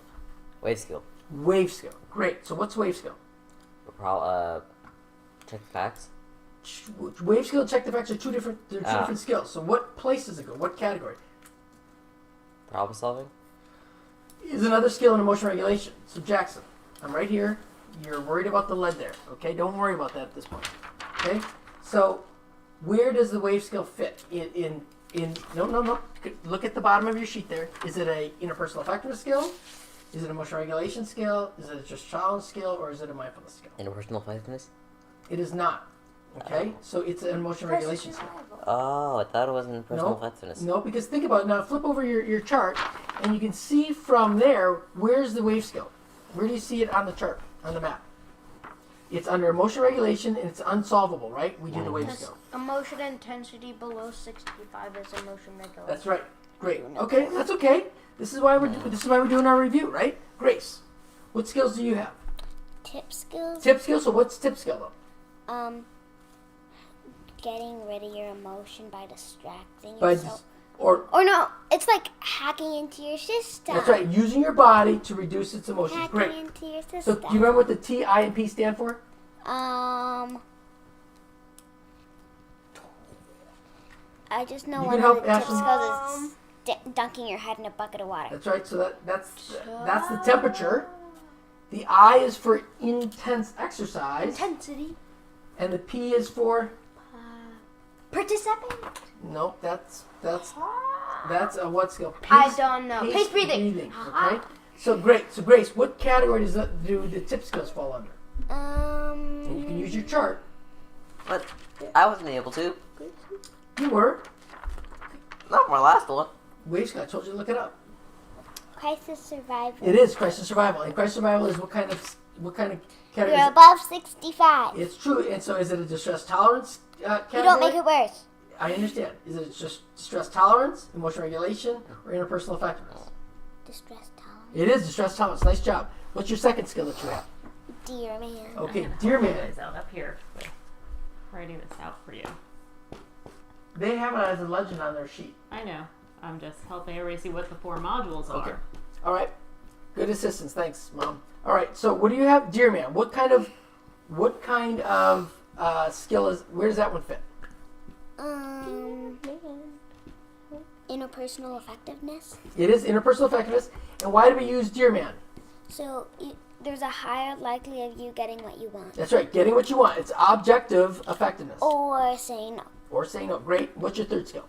Wave skill. Wave skill. Great. So what's wave skill? Check the facts. Wave skill and check the facts are two different skills. So what place does it go? What category? Problem solving. Is another skill in emotion regulation. So Jackson, I'm right here. You're worried about the lead there. Okay, don't worry about that at this point. Okay, so where does the wave skill fit in? No. Look at the bottom of your sheet there. Is it a interpersonal effectiveness skill? Is it an emotion regulation skill? Is it just challenge skill, or is it a mindfulness skill? Interpersonal effectiveness. It is not. Okay, so it's an emotion regulation skill. Oh, I thought it was interpersonal effectiveness. No, because think about it. Now flip over your chart, and you can see from there, where's the wave skill? Where do you see it on the chart, on the map? It's under emotion regulation, and it's unsolvable, right? We do the wave skill. Emotion intensity below 65 is emotion regulation. That's right. Great. Okay, that's okay. This is why we're doing our review, right? Grace, what skills do you have? Tip skills. Tip skill. So what's tip skill though? Getting rid of your emotion by distracting By yourself. or No, it's like hacking into your system. that's right. Using your body to reduce its emotions. Hacking Great. into your So system. do you remember what the T, I, and P stand for? I just know You one can of help the tip Ashley. skills is dunking your head in a bucket of water. That's right. So that's the temperature. The I is for intense exercise, Intensity. and the P is for Participant. nope. That's a what skill? I don't know. Pace Pace breathing. Okay. So great. So Grace, what category do the tip skills fall under? And you can use your chart. But I wasn't able to. You were. Not my last one. Wave skill. I told you to look it up. Crisis survival. It is crisis survival, and crisis survival is what kind of category? You're above 65. It's true. And so, is it a distress tolerance category? You don't make it worse. I understand. Is it just distress tolerance, emotion regulation, or interpersonal effectiveness? Distress tolerance. It is distress tolerance. Nice job. What's your second skill that you have? Dear man. Okay, I'm gonna dear help you man. guys out up here with writing this out for you. They have it as a legend on their sheet. I know. I'm just helping everybody see what the 4 modules are. Okay. All right. Good assistance. Thanks, Mom. All right. So, what do you have, dear man? What kind of skill is? Where does that one fit? Interpersonal effectiveness. It is interpersonal effectiveness. And why do we use dear man? So there's a higher likelihood of you getting what you want. That's right. Getting what you want. It's objective effectiveness. Or saying no. Or saying no. Great. What's your third skill?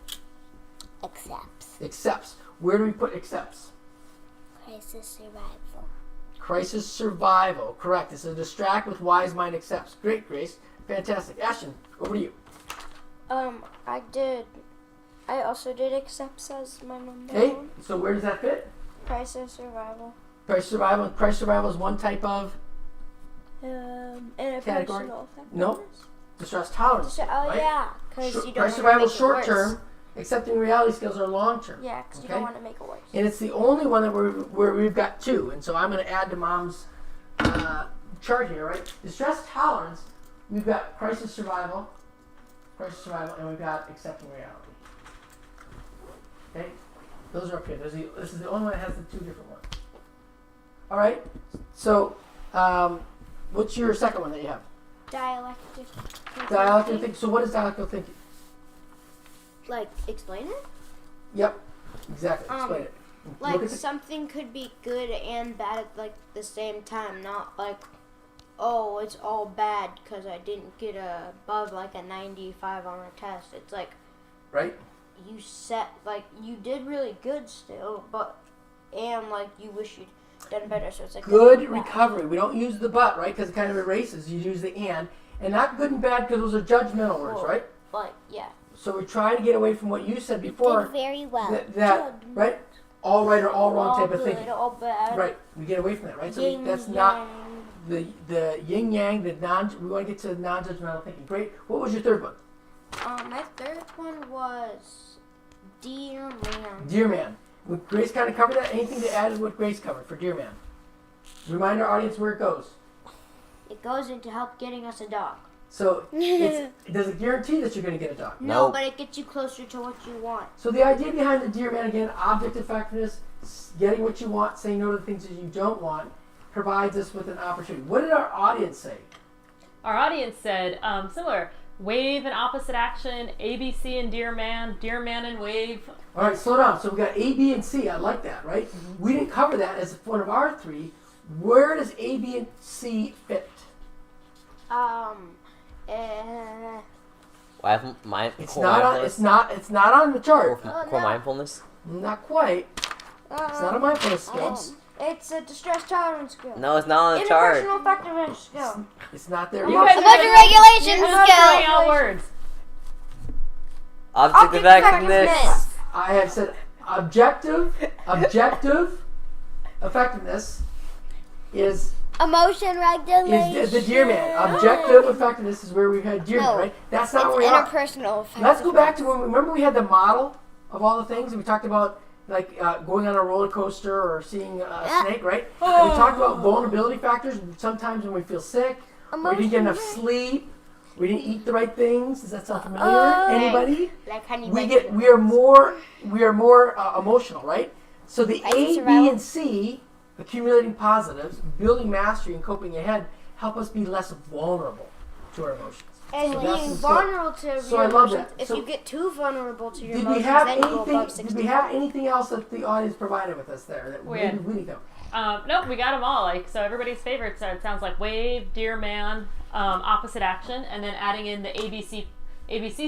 Accepts. Accepts. Where do we put accepts? Crisis survival. Crisis survival. Correct. It's a distract with wise mind accepts. Great, Grace. Fantastic. Ashton, over to you. I did I also did accepts as my number Okay, one. so where does that fit? Price of survival. Price survival. Price survival is one type of Interpersonal Category? effectiveness. no distress tolerance. Oh right? yeah, because you don't Price want to survival make is it short worse. term. Accepting reality skills are long term. Yeah, because you Okay? don't want to make it worse. And it's the only one that where we've got two. And so I'm going to add to Mom's chart here, right? Distress tolerance, we've got crisis survival, and we've got accepting reality. Okay? Those are up here. This is the only one that has the two different ones. All right? So, what's your second one that you have? Dialectic. Dialectical thinking. So what is dialectical thinking? Like, explain it? Yep. Exactly. Explain it. Like, Look at something could be good and bad at, like, the same time. Not like, oh, it's all bad because I didn't get above, like, a 95 on a test. It's like, right? you did really good still, and, like, you wish you'd done better. So it's like Good bad. recovery. We don't use the but, right? Because it kind of erases. You use the and not good and bad because those are judgmental words, right? Like, yeah. So we try to get away from what you said before. Did very well. That right? All right or all wrong all type good, of thinking. all bad. Right. We get away from that, right? So Yin, that's not yang. the yin yang. We want to get to non-judgmental thinking. Great. What was your third one? My third one was Dear Man. Dear Man. Grace kind of covered that. Anything to add to what Grace covered for Dear Man? Remind our audience where it goes. It goes into help getting us a dog. So does it guarantee that you're going to get a dog? No, Nope. but it gets you closer to what you want. So the idea behind the Dear Man, again, object effectiveness, getting what you want, saying no to the things that you don't want, provides us with an opportunity. What did our audience say? Our audience said similar. Wave and opposite action, ABC and Dear Man and Wave. All right, slow down. So we got A, B, and C. I like that, right? Mm-hmm. We didn't cover that as one of our three. Where does A, B, and C fit? It's not on the chart. Core mindfulness. Not quite. It's not a mindfulness skill. It's a distress tolerance skill. No, it's not on the chart. Interpersonal effectiveness skill. It's not there. You yet. guys Emotion are regulation throwing skill. out words. Object effectiveness. I have said objective effectiveness is Emotion regulation. the Dear Man. Objective effectiveness is where we had Dear Man, right? That's not where we are. Interpersonal effectiveness. Let's go back to when remember we had the model of all the things, and we talked about like going on a roller coaster or seeing a snake, right? And we talked about vulnerability factors. Sometimes when we feel sick, we didn't get enough sleep, we didn't eat the right things. Does that sound familiar? Anybody? Like honey We are more emotional, right? So the A, B, and C, accumulating positives, building mastery, and coping ahead, help us be less vulnerable to our emotions. And So that's being the- vulnerable to your so I love emotions. that. If So you get too vulnerable to your Did emotions, we have then you go above 60. anything? Did we have anything else that the audience provided with us there that We maybe had- we didn't cover? Nope, we got them all. Like so, everybody's favorites. It sounds like Wave, Dear Man, opposite action, and then adding in the ABC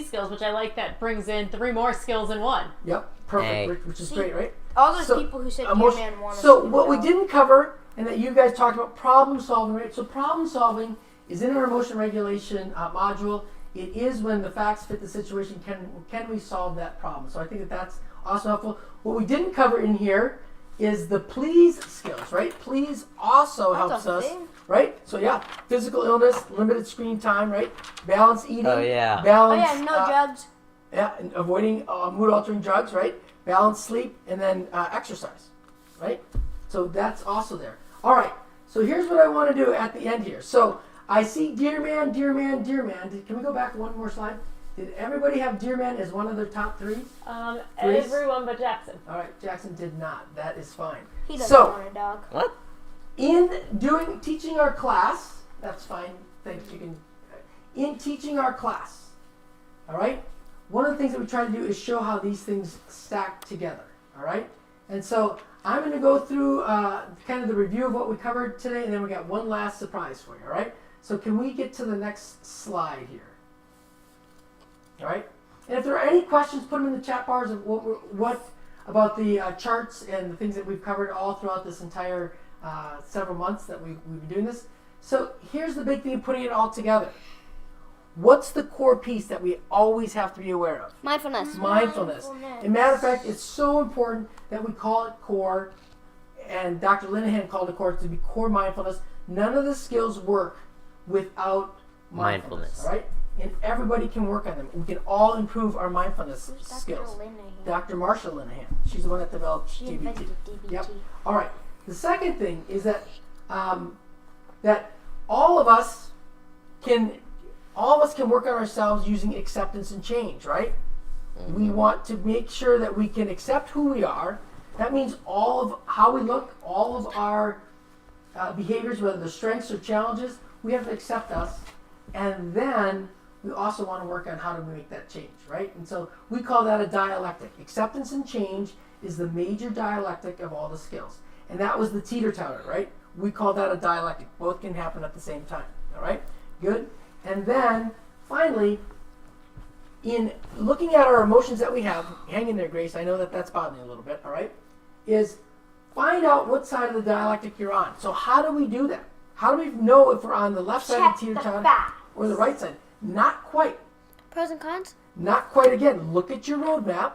skills, which I like. That brings in 3 more skills in one. Yep, perfect, Hey. which is great, right? All those So, people who said Dear emotion- Man want us So to do what we well. didn't cover, and that you guys talked about, problem solving, right? So problem solving is in our emotion regulation module. It is when the facts fit the situation. Can we solve that problem? So I think that's also helpful. What we didn't cover in here is the please skills, right? Please also helps a us, thing. right? So yeah, physical illness, limited screen time, right? Balanced eating, Oh, yeah. Oh balance, yeah, no drugs. yeah, and avoiding mood-altering drugs, right? Balanced sleep, and then exercise, right? So that's also there. All right, so here's what I want to do at the end here. So I see Dear Man, Dear Man, Dear Man. Can we go back one more slide? Did everybody have Dear Man as one of their top 3? Grace? Everyone but Jackson. All right, Jackson did not. That is fine. He doesn't So- want a dog. What? In teaching our class, that's fine. Thanks. You can. In teaching our class, all right. One of the things that we try to do is show how these things stack together. All right. And so I'm going to go through kind of the review of what we covered today, and then we got one last surprise for you. All right. So can we get to the next slide here? All right. And if there are any questions, put them in the chat bars of what about the charts and the things that we've covered all throughout this entire several months that we've been doing this. So here's the big thing of putting it all together. what's the core piece that we always have to be aware of? Mindfulness. Mindfulness. As a matter of fact, it's so important that we call it core, and Dr. Linehan called it core to be core mindfulness. None of the skills work without mindfulness. All right? And everybody can work on them. We can all improve our mindfulness skills. Dr. Marsha Linehan. She's the one that developed DBT. Yep. All right. The second thing is that that all of us can work on ourselves using acceptance and change, right? We want to make sure that we can accept who we are. That means all of how we look, all of our behaviors, whether they're strengths or challenges, we have to accept us. And then we also want to work on how to make that change, right? And so we call that a dialectic. Acceptance and change is the major dialectic of all the skills. And that was the teeter-totter, right? We call that a dialectic. Both can happen at the same time, all right? Good. And then, finally, in looking at our emotions that we have, hang in there, Grace, I know that that's bothering you a little bit, all right, is find out what side of the dialectic you're on. So how do we do that? How do we know if we're on the left side of the teeter-totter or the right side? Not quite. Pros and cons? Not quite again. Look at your roadmap.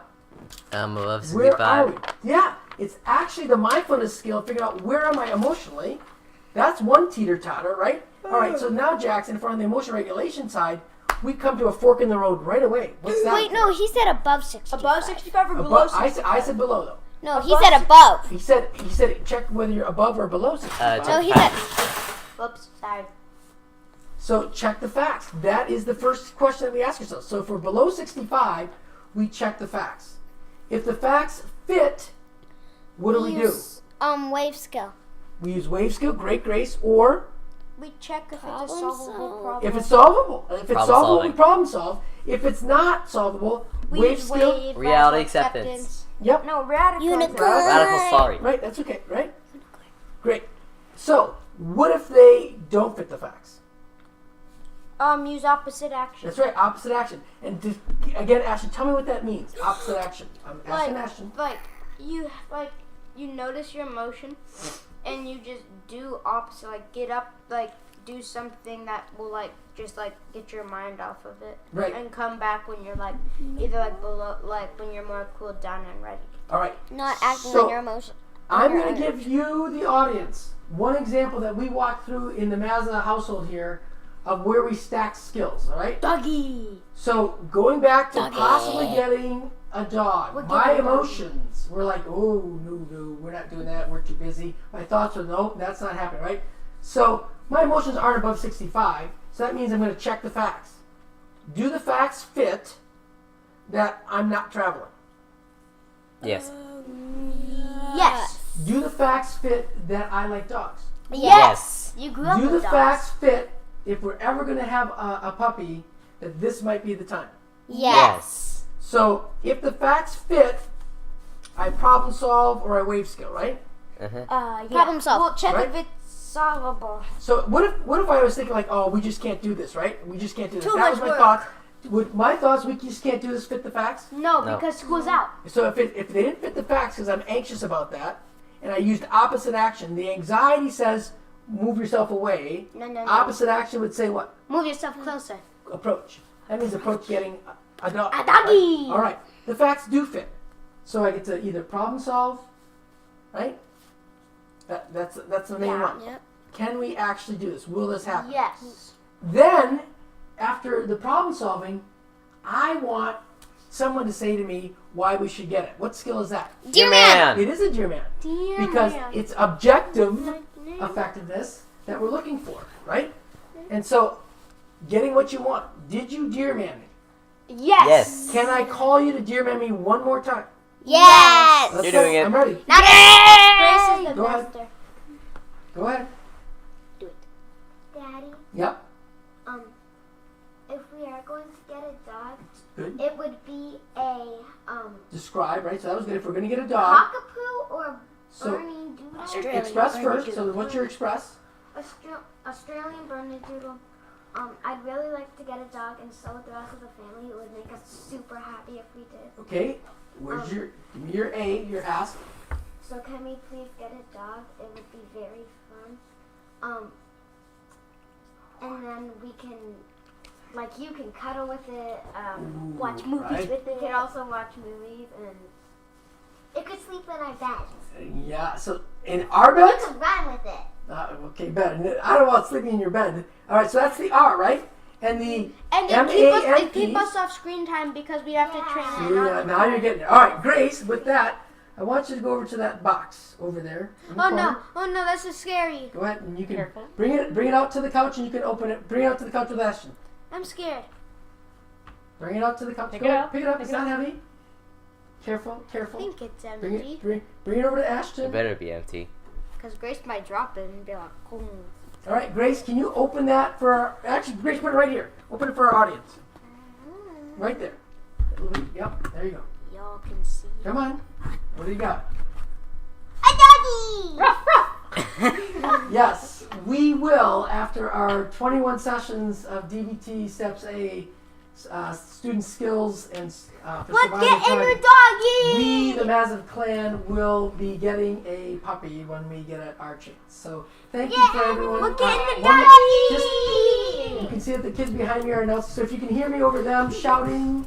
Above 65. Where are we? Yeah, it's actually the mindfulness skill, figuring out where am I emotionally. That's one teeter-totter, right? All right, so now, Jackson, if we're on the emotion regulation side, we come to a fork in the road right away. What's that? Wait, no, he said above 65. Above 65 or below 65? I said below, though. No, he said above. He said check whether you're above or below 65. No, he said... Whoops, sorry. So check the facts. That is the first question that we ask ourselves. So if we're below 65, we check the facts. If the facts fit, what do we do? Wave skill. We use wave skill, great Grace, or We check if it's a Problem solvable solve. problem. if it's solvable. If it's Problem solvable, solving. we problem solve. If it's not solvable, We wave use skill. wave, Reality radical acceptance. Yep. No, radical. Unicorn. Radical sorry. Right, that's okay, right? Great. So, what if they don't fit the facts? Use opposite action. That's right, opposite action. And again, Ashton, tell me what that means. Opposite action. I'm asking Ashton. Like you notice your emotion, and you just do opposite. Like get up, like do something that will just get your mind off of it, Right. and come back when you're either below, when you're more cooled down and ready. All right. Not acting So- on your emotion. I'm going to give you, the audience, one example that we walked through in the Mazda household here of where we stack skills, all right? Doggy. So going back to Doggy. possibly getting a dog, We're my getting a dog. emotions were like, oh, no, we're not doing that, we're too busy. My thoughts were, no, that's not happening, right? So my emotions aren't above 65, so that means I'm going to check the facts. Do the facts fit that I'm not traveling? Yes. Yes. Do the facts fit that I like dogs? Yes. You grew up Do the with dogs. facts fit if we're ever going to have a puppy that this might be the time? Yes. So if the facts fit, I problem solve or I wave skill, right? Uh-huh. Yeah. Problem solved. We'll check Right? if it's solvable. So what if I was thinking like, oh, we just can't do this, right? We just can't do this. Too That much was my work. thought. Would my thoughts, we just can't do this, fit the facts? No, No. because school's out. So if they didn't fit the facts because I'm anxious about that, and I used opposite action, the anxiety says move yourself away. No. Opposite action would say what? Move yourself closer. Approach. That means approach getting a dog. A doggy. Right? All right. The facts do fit. So I get to either problem solve, right? That's the main one. Yep. Can we actually do this? Will this happen? Yes. Then, after the problem solving, I want someone to say to me why we should get it. What skill is that? Dear man. It is a dear man. Dear Because man. it's objective effectiveness that we're looking for, right? And so, getting what you want. Did you dear man me? Yes. Yes. Can I call you to dear man me one more time? Yes. Let's You're go. doing it. I'm ready. Grace is the Go ahead. master. Go ahead. Daddy, Yep. if we are going to get a dog, Good. it would be a Describe, right? So that was good. If we're going to get a dog, cockapoo or so Bernie Doodle. Australian express Bernie first. Doodle. So what's your express? Australian Bernie Doodle. I'd really like to get a dog and so would the rest of the family. It would make us super happy if we did. Okay. Where's your, give me your A, your ask. So can we please get a dog? It would be very fun. And then we can Like you can cuddle with it, Watch movies right. with you it. can also watch movies, and it could sleep in our bed. Yeah, so in our beds? You can run with it. Okay, bed. I don't want sleeping in your bed. All right, so that's the R, right? And the And they keep us off screen time because we have to train it. Yeah, now you're getting it. All right, Grace, with that, I want you to go over to that box over there. in the corner. Oh no, that's so scary. Go ahead and you can Careful. bring it out to the couch and you can open it. Bring it out to the couch with Ashton. I'm scared. Bring it out to the couch. Pick Go it ahead, up, pick it up. pick It's it not up. heavy. Careful, I careful. think it's Bring empty. it, bring it over to It Ashton. better be empty. Because Grace might drop it and be like, oh. All right, Grace, can you open that for our... Actually, Grace, put it right here. Open it for our audience. Right there. Yep, there you go. Y'all can see. Come on. What do you got? A doggy! Yes, we will, after our 21 sessions of DBT Steps A, student skills and for Let's surviving get in time, the doggy! we, the Massive Clan, will be getting a puppy when we get our chance. So thank you for everyone. We're getting the one- doggy! just- you can see that the kids behind me are announcing. So if you can hear me over them shouting,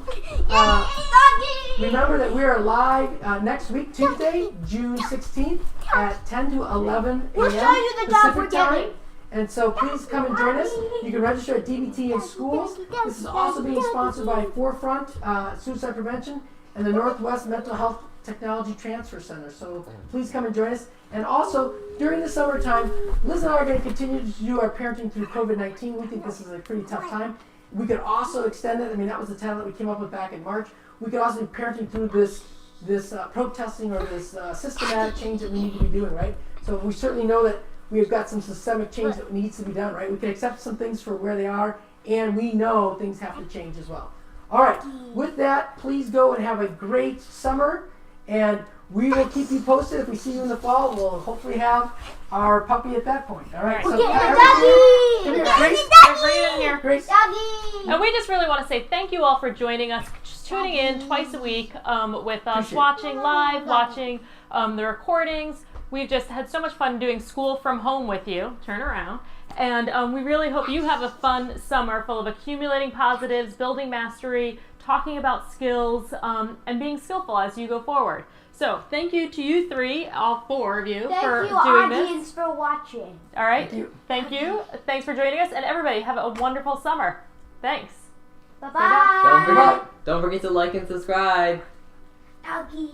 Doggy! remember that we are live next week, Tuesday, June 16th at 10 to 11 a.m. We'll show you the dog Pacific we're time. getting. And so please come and join us. You can register at DBT in schools. This is also being sponsored by Forefront Suicide Prevention and the Northwest Mental Health Technology Transfer Center. So please come and join us. And also, during the summertime, Liz and I are going to continue to do our parenting through COVID-19. We think this is a pretty tough time. We could also extend it. I mean, that was the title that we came up with back in March. We could also be parenting through this protesting or this systematic change that we need to be doing, right? So we certainly know that we've got some systemic change that needs to be done, right? We can accept some things for where they are, and we know things have to change as well. All right, with that, please go and have a great summer, and we will keep you posted. If we see you in the fall, we'll hopefully have our puppy at that point. All right, We're so getting the come here, doggy! Grace. Bring it in here. Grace. Doggy! And we just really want to say thank you all for joining us, just tuning in twice a week with us, Appreciate it. watching live, watching the recordings. We've just had so much fun doing school from home with you. Turn around. And we really hope you have a fun summer full of accumulating positives, building mastery, talking about skills, and being skillful as you go forward. So thank you to you three, all four of you, for Thank you, doing this. audience, for watching. All right. Thank you. Thank you. Thanks for joining us. And everybody, have a wonderful summer. Thanks. Bye-bye. Don't forget to like and subscribe. Doggy.